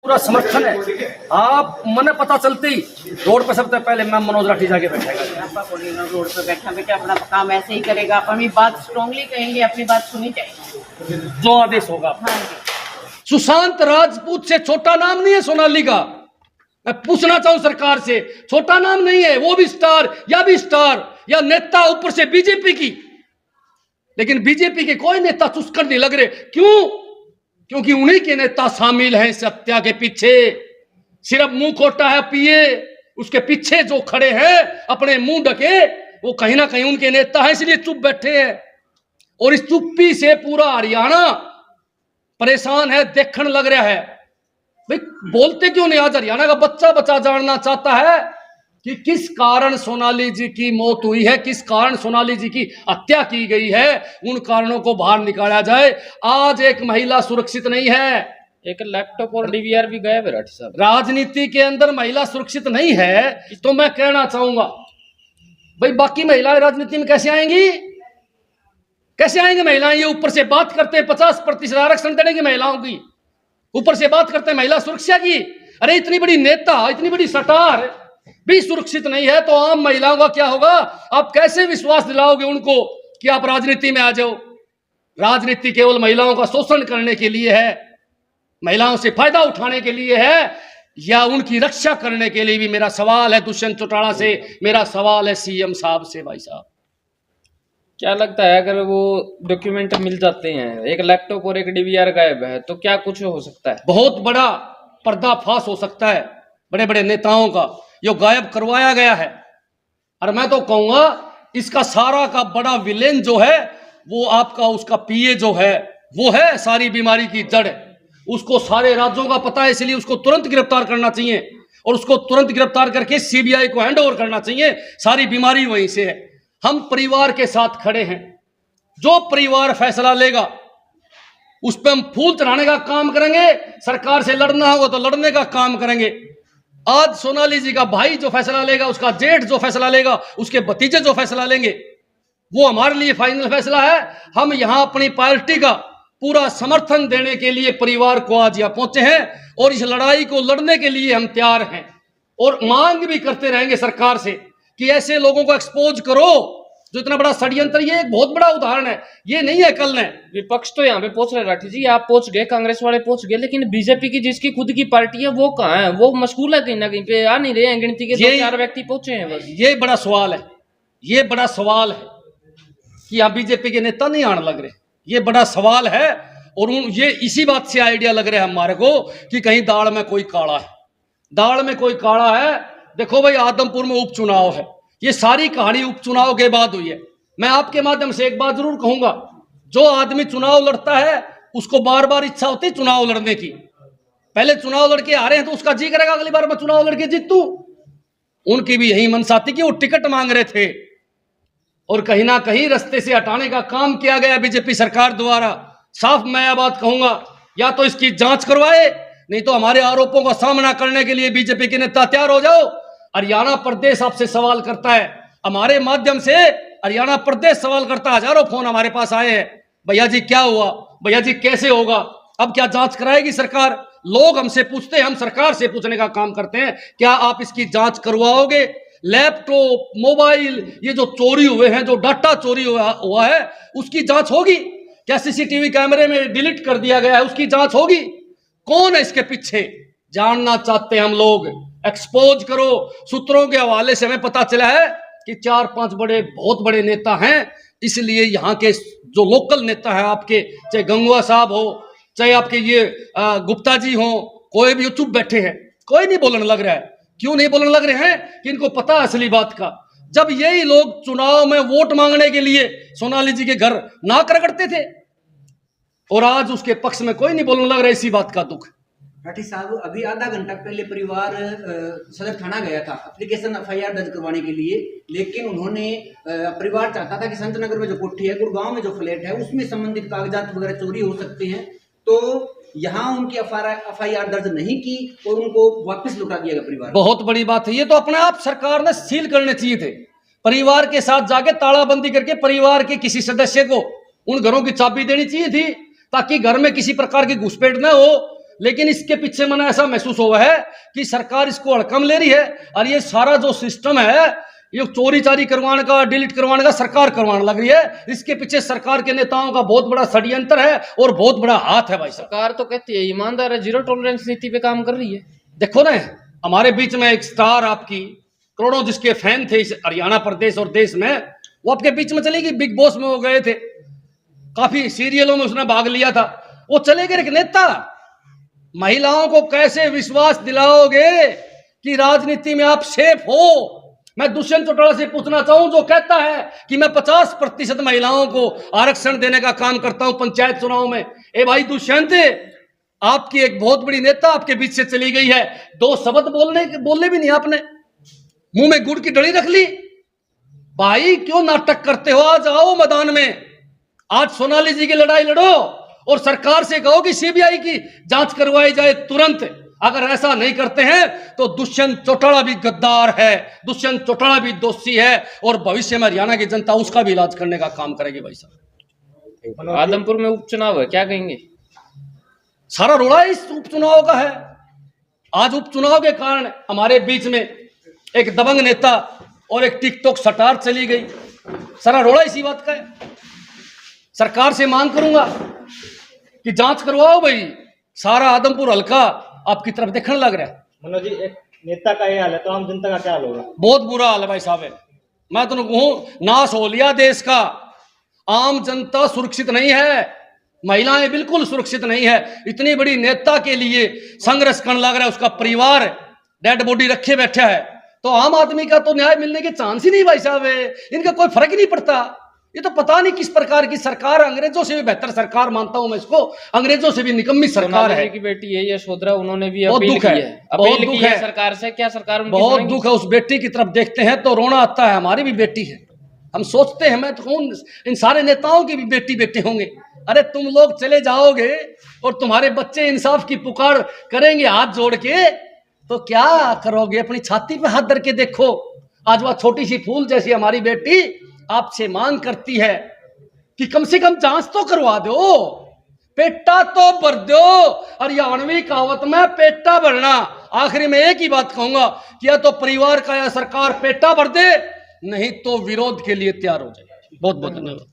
पूरा समर्थन है। आप मने पता चलते ही रोड पे सबसे पहले मैं मनोज राठी जाके बैठेगा। आपका कोई रोड पे बैठा बेटा अपना काम ऐसे ही करेगा। आप हमें बात स्ट्रांगली कहेंगे, अपनी बात सुनी चाहिए, जो आदेश होगा। हाँ जी। सुशांत राजपूत से छोटा नाम नहीं है सोनाली का। मैं पूछना चाहूं सरकार से, छोटा नाम नहीं है, वो भी स्टार या नेता, ऊपर से बीजेपी की। लेकिन बीजेपी के कोई नेता चुस्कर नहीं लग रहे। क्यों? क्योंकि उन्हीं के नेता शामिल हैं इस हत्या के पीछे। सिर्फ मुंह खोटा है पिए, उसके पीछे जो खड़े हैं अपने मुंह ढके, वो कहीं ना कहीं उनके नेता हैं, इसलिए चुप बैठे हैं। और इस चुप्पी से पूरा हरियाणा परेशान है, देखने लग रहा है। भाई बोलते क्यों नहीं? आज हरियाणा का बच्चा बच्चा जानना चाहता है कि किस कारण सोनाली जी की मौत हुई है, किस कारण सोनाली जी की हत्या की गई है। उन कारणों को बाहर निकाला जाए। आज एक महिला सुरक्षित नहीं है। एक लैपटॉप और डीवीआर भी गए राठी साहब। राजनीति के अंदर महिला सुरक्षित नहीं है तो मैं कहना चाहूंगा, भाई बाकी महिलाएं राजनीति में कैसे आएंगी? कैसे आएंगी महिलाएं? ये ऊपर से बात करते हैं 50% आरक्षण देने की महिलाओं की, ऊपर से बात करते हैं महिला सुरक्षा की। अरे इतनी बड़ी नेता, इतनी बड़ी स्टार भी सुरक्षित नहीं है तो आम महिलाओं का क्या होगा? आप कैसे विश्वास दिलाओगे उनको कि आप राजनीति में आ जाओ? राजनीति केवल महिलाओं का शोषण करने के लिए है, महिलाओं से फायदा उठाने के लिए है, या उनकी रक्षा करने के लिए भी? मेरा सवाल है दुष्यंत चौटाला से, मेरा सवाल है सीएम साहब से। भाई साहब क्या लगता है अगर वो डॉक्यूमेंट मिल जाते हैं, एक लैपटॉप और एक डीवीआर गायब है, तो क्या कुछ हो सकता है? बहुत बड़ा पर्दाफाश हो सकता है बड़े बड़े नेताओं का, जो गायब करवाया गया है। और मैं तो कहूंगा इसका सारा का बड़ा विलेन जो है वो आपका उसका पीए जो है, वो है सारी बीमारी की जड़। उसको सारे राज्यों का पता है, इसलिए उसको तुरंत गिरफ्तार करना चाहिए और उसको तुरंत गिरफ्तार करके सीबीआई को हैंड ओवर करना चाहिए। सारी बीमारी वहीं से है। हम परिवार के साथ खड़े हैं, जो परिवार फैसला लेगा उस पर हम फूल चढ़ाने का काम करेंगे। सरकार से लड़ना होगा तो लड़ने का काम करेंगे। आज सोनाली जी का भाई जो फैसला लेगा, उसका जेठ जो फैसला लेगा, उसके भतीजे जो फैसला लेंगे, वो हमारे लिए फाइनल फैसला है। हम यहां अपनी पार्टी का पूरा समर्थन देने के लिए परिवार को आज यहां पहुंचे हैं और इस लड़ाई को लड़ने के लिए हम तैयार हैं और मांग भी करते रहेंगे सरकार से कि ऐसे लोगों को एक्सपोज करो जो इतना बड़ा षड्यंत्र। ये एक बहुत बड़ा उदाहरण है, ये नहीं है कल ने। विपक्ष तो यहाँ पे पहुंच रहे राठी जी, आप पहुंच गए, कांग्रेस वाले पहुंच गए, लेकिन बीजेपी की जिसकी खुद की पार्टी है वो कहाँ है? वो मशगूल है, कहीं ना कहीं पे आ नहीं रहे हैं। गिनती के 2-4 व्यक्ति पहुंचे हैं बस। ये बड़ा सवाल है, ये बड़ा सवाल है कि यहाँ बीजेपी के नेता नहीं आने लग रहे। ये बड़ा सवाल है और ये इसी बात से आइडिया लग रहा है हमारे को कि कहीं दाल में कोई काला है, दाल में कोई काला है। देखो भाई, आदमपुर में उपचुनाव है, ये सारी कहानी उपचुनाव के बाद हुई है। मैं आपके माध्यम से एक बात जरूर कहूंगा, जो आदमी चुनाव लड़ता है उसको बार बार इच्छा होती है चुनाव लड़ने की। पहले चुनाव लड़के आ रहे हैं तो उसका जी करेगा अगली बार मैं चुनाव लड़के जीतूं। उनकी भी यही मनसा थी कि वो टिकट मांग रहे थे और कहीं ना कहीं रास्ते से हटाने का काम किया गया बीजेपी सरकार द्वारा। साफ मैं यह बात कहूंगा, या तो इसकी जांच करवाए, नहीं तो हमारे आरोपों का सामना करने के लिए बीजेपी के नेता तैयार हो जाओ। हरियाणा प्रदेश आपसे सवाल करता है, हमारे माध्यम से हरियाणा प्रदेश सवाल करता है। हजारों फोन हमारे पास आए हैं, भैया जी क्या हुआ, भैया जी कैसे होगा, अब क्या जांच कराएगी सरकार? लोग हमसे पूछते हैं, हम सरकार से पूछने का काम करते हैं, क्या आप इसकी जांच करवाओगे? लैपटॉप, मोबाइल, ये जो चोरी हुए हैं, जो डाटा चोरी हुआ है, उसकी जांच होगी क्या? सीसीटीवी कैमरे में डिलीट कर दिया गया है, उसकी जांच होगी? कौन है इसके पीछे? जानना चाहते हैं हम लोग। एक्सपोज करो। सूत्रों के हवाले से हमें पता चला है कि 4-5 बहुत बड़े नेता हैं, इसलिए यहाँ के जो लोकल नेता है आपके, चाहे गंगवा साहब हो, चाहे आपके ये गुप्ता जी हो, कोई भी चुप बैठे हैं, कोई नहीं बोलने लग रहा है। क्यों नहीं बोलने लग रहे हैं? कि इनको पता है असली बात का। जब यही लोग चुनाव में वोट मांगने के लिए सोनाली जी के घर नाक रगड़ते थे और आज उसके पक्ष में कोई नहीं बोलने लग रहा है, इसी बात का दुख। राठी साहब, अभी आधा घंटा पहले परिवार सदर थाना गया था एप्लीकेशन एफआईआर दर्ज करवाने के लिए, लेकिन उन्होंने परिवार चाहता था कि संत नगर में जो कोठी है, गुड़गांव में जो फ्लैट है, उसमें संबंधित कागजात वगैरह चोरी हो सकते हैं, तो यहाँ उनकी एफआईआर दर्ज नहीं की और उनको वापस लौटा दिया गया परिवार। बहुत बड़ी बात है ये तो। अपने आप सरकार ने सील करने चाहिए थे, परिवार के साथ जाके तालाबंदी करके परिवार के किसी सदस्य को उन घरों की चाबी देनी चाहिए थी, ताकि घर में किसी प्रकार की घुसपैठ न हो। लेकिन इसके पीछे मैंने ऐसा महसूस हुआ है कि सरकार इसको हड़कम ले रही है और ये सारा जो सिस्टम है ये चोरी चारी करवाने का, डिलीट करवाने का सरकार करवाने लग रही है। इसके पीछे सरकार के नेताओं का बहुत बड़ा षड्यंत्र है और बहुत बड़ा हाथ है भाई साहब। सरकार तो कहती है ईमानदार है, जीरो टॉलरेंस नीति पे काम कर रही है। देखो ना, हमारे बीच में एक स्टार, आपकी करोड़ों जिसके फैन थे इस हरियाणा प्रदेश और देश में, वो आपके बीच में चले गई। बिग बॉस में वो गए थे, काफी सीरियलों में उसने भाग लिया था, वो चले गए। एक नेता, महिलाओं को कैसे विश्वास दिलाओगे कि राजनीति में आप सेफ हो? मैं दुष्यंत चौटाला से पूछना चाहूं, जो कहता है कि मैं 50% महिलाओं को आरक्षण देने का काम करता हूं पंचायत चुनाव में। ए भाई दुष्यंत, आपकी एक बहुत बड़ी नेता आपके बीच से चली गई है, 2 शब्द बोलने भी नहीं आपने, मुंह में गुड़ की डली रख ली। भाई क्यों नाटक करते हो? आज आओ मैदान में, आज सोनाली जी की लड़ाई लड़ो और सरकार से कहो कि सीबीआई की जांच करवाई जाए तुरंत। अगर ऐसा नहीं करते हैं तो दुष्यंत चौटाला भी गद्दार है, दुष्यंत चौटाला भी दोषी है और भविष्य में हरियाणा की जनता उसका भी इलाज करने का काम करेगी भाई साहब। आदमपुर में उपचुनाव है, क्या कहेंगे? सारा रोड़ा इस उपचुनाव का है। आज उपचुनाव के कारण हमारे बीच में एक दबंग नेता और एक टिकटॉक स्टार चली गई। सारा रोड़ा इसी बात का है। सरकार से मांग करूंगा कि जांच करवाओ भाई। सारा आदमपुर हल्का आपकी तरफ देखने लग रहा है। मनोज जी, एक नेता का ये हाल है तो आम जनता का क्या हाल होगा? बहुत बुरा हाल है भाई साहब। मैं तो कहूं, नाश हो लिया देश का। आम जनता सुरक्षित नहीं है, महिलाएं बिल्कुल सुरक्षित नहीं है। इतनी बड़ी नेता के लिए संघर्ष करने लग रहा है, उसका परिवार डेड बॉडी रखे बैठा है, तो आम आदमी का तो न्याय मिलने के चांस ही नहीं भाई साहब। इनका कोई फर्क ही नहीं पड़ता। ये तो पता नहीं किस प्रकार की सरकार, अंग्रेजों से भी बेहतर सरकार मानता हूं मैं इसको, अंग्रेजों से भी निकम्मी सरकार है। की बेटी है यशोधरा, उन्होंने भी बहुत अपील दुख की है, है, बहुत अपील दुख की है है सरकार से। क्या सरकार उनकी बहुत सुनेगी? दुख है। उस बेटी की तरफ देखते हैं तो रोना आता है। हमारी भी बेटी है, हम सोचते हैं, मैं तो कहूं इन सारे नेताओं की भी बेटी बेटे होंगे। अरे तुम लोग चले जाओगे और तुम्हारे बच्चे इंसाफ की पुकार करेंगे हाथ जोड़ के, तो क्या करोगे? अपनी छाती पे हाथ धर के देखो। आज वह छोटी सी फूल जैसी हमारी बेटी आपसे मांग करती है कि कम से कम जांच तो करवा दो, पेटा तो भर दो। हरियाणवी कहावत में पेटा भरना। आखिरी में एक ही बात कहूंगा कि या तो परिवार का या सरकार पेटा भर दे, नहीं तो विरोध के लिए तैयार हो जाए। बहुत बहुत धन्यवाद।